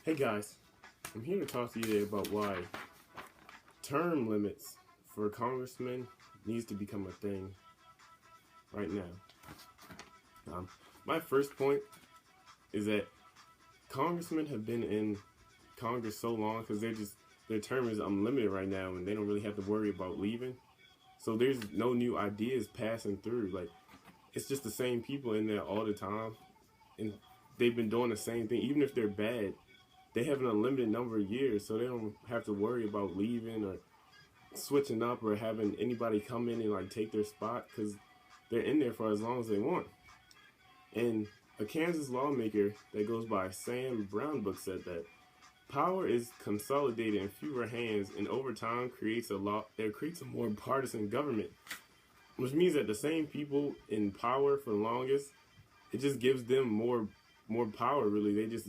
Hey guys, I'm here to talk to you today about why term limits for congressmen needs to become a thing right now. My first point is that congressmen have been in Congress so long because their term is unlimited right now, and they don't really have to worry about leaving. So there's no new ideas passing through. Like it's just the same people in there all the time, and they've been doing the same thing, even if they're bad. They have an unlimited number of years, so they don't have to worry about leaving or switching up or having anybody come in and like take their spot because they're in there for as long as they want. And a Kansas lawmaker that goes by Sam Brownbook said that power is consolidated in fewer hands, and over time creates a more partisan government, which means that the same people in power for the longest, it just gives them more power. Really, they just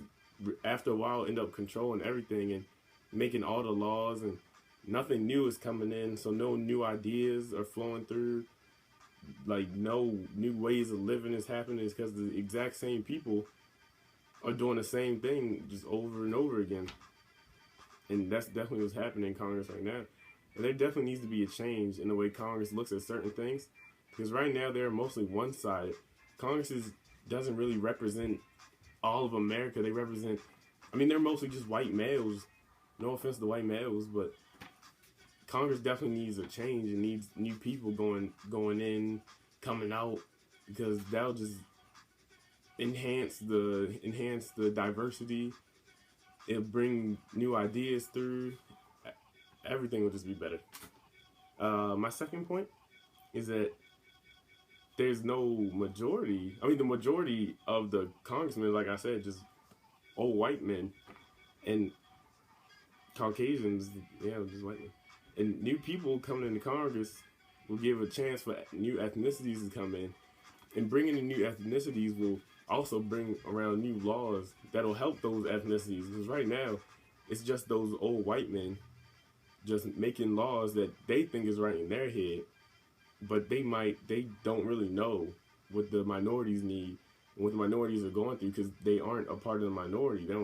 after a while end up controlling everything and making all the laws, and nothing new is coming in, so no new ideas are flowing through, like no new ways of living is happening. Is because the exact same people are doing the same thing just over and over again. And that's definitely what's happening in Congress right now. And there definitely needs to be a change in the way Congress looks at certain things, because right now they're mostly one-sided. Congress doesn't really represent all of America. They represent, I mean, they're mostly just white males. No offense to white males, but Congress definitely needs a change and needs new people going in, coming out, because that'll just enhance the diversity. It'll bring new ideas through. Everything will just be better. My second point is that there's no majority. I mean, the majority of the congressmen, like I said, just old white men and Caucasians, yeah, just white men. And new people coming into Congress will give a chance for new ethnicities to come in. And bringing in new ethnicities will also bring around new laws that'll help those ethnicities. Because right now, it's just those old white men just making laws that they think is right in their head, but they don't really know what the minorities need and what the minorities are going through, because they aren't a part of the minority. They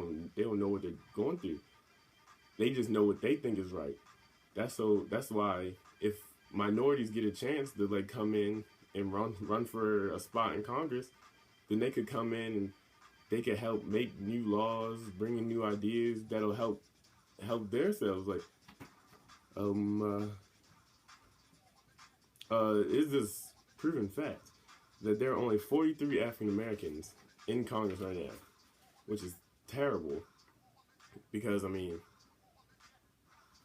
don't know what they're going through. They just know what they think is right. That's why if minorities get a chance to like come in and run for a spot in Congress, then they could come in and they could help make new laws, bring in new ideas that'll help themselves. Like is this proven fact that there are only 43 African Americans in Congress right now, which is terrible, because I mean,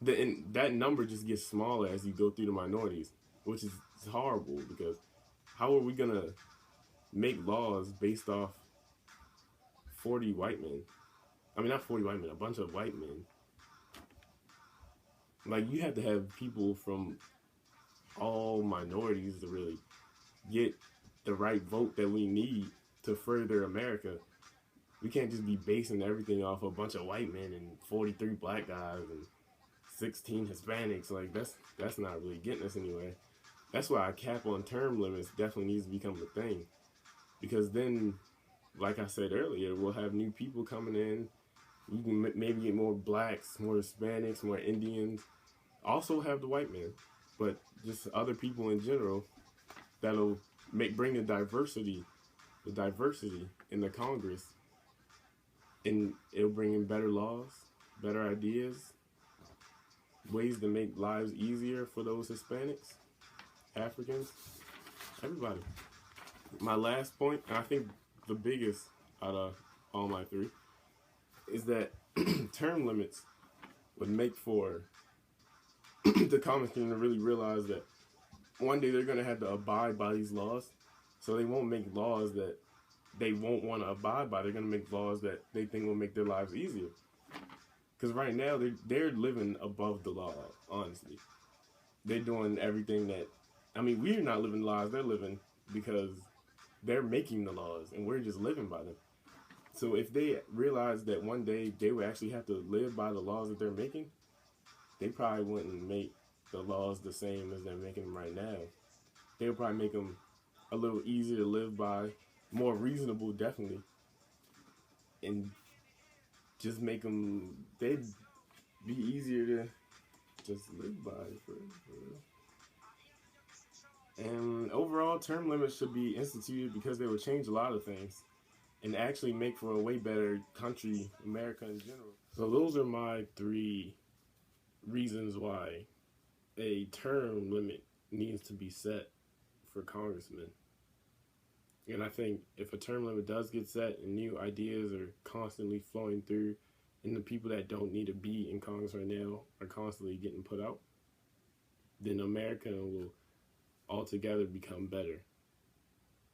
that number just gets smaller as you go through the minorities, which is horrible, because how are we gonna make laws based off 40 white men? I mean, not 40 white men, a bunch of white men. Like, you have to have people from all minorities to really get the right vote that we need to further America. We can't just be basing everything off a bunch of white men and 43 black guys and 16 Hispanics. Like, that's not really getting us anywhere. That's why a cap on term limits definitely needs to become a thing, because then, like I said earlier, we'll have new people coming in. We can maybe get more blacks, more Hispanics, more Indians. Also have the white men, but just other people in general that'll bring the diversity in the Congress, and it'll bring in better laws, better ideas, ways to make lives easier for those Hispanics, Africans, everybody. My last point, and I think the biggest out of all my three, is that term limits would make for the congressmen to really realize that one day they're going to have to abide by these laws. So they won't make laws that they won't want to abide by. They're going to make laws that they think will make their lives easier. Because right now they're living above the law, honestly. They're doing everything that, I mean, we're not living the laws they're living, because they're making the laws and we're just living by them. So if they realize that one day they would actually have to live by the laws that they're making, they probably wouldn't make the laws the same as they're making them right now. They'll probably make them a little easier to live by, more reasonable, definitely. And just make them, they'd be easier to just live by for real. And overall, term limits should be instituted because they would change a lot of things and actually make for a way better country, America in general. So those are my 3 reasons why a term limit needs to be set for congressmen. And I think if a term limit does get set and new ideas are constantly flowing through and the people that don't need to be in Congress right now are constantly getting put out, then America will altogether become better.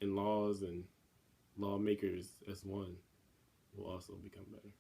And laws and lawmakers as one will also become better.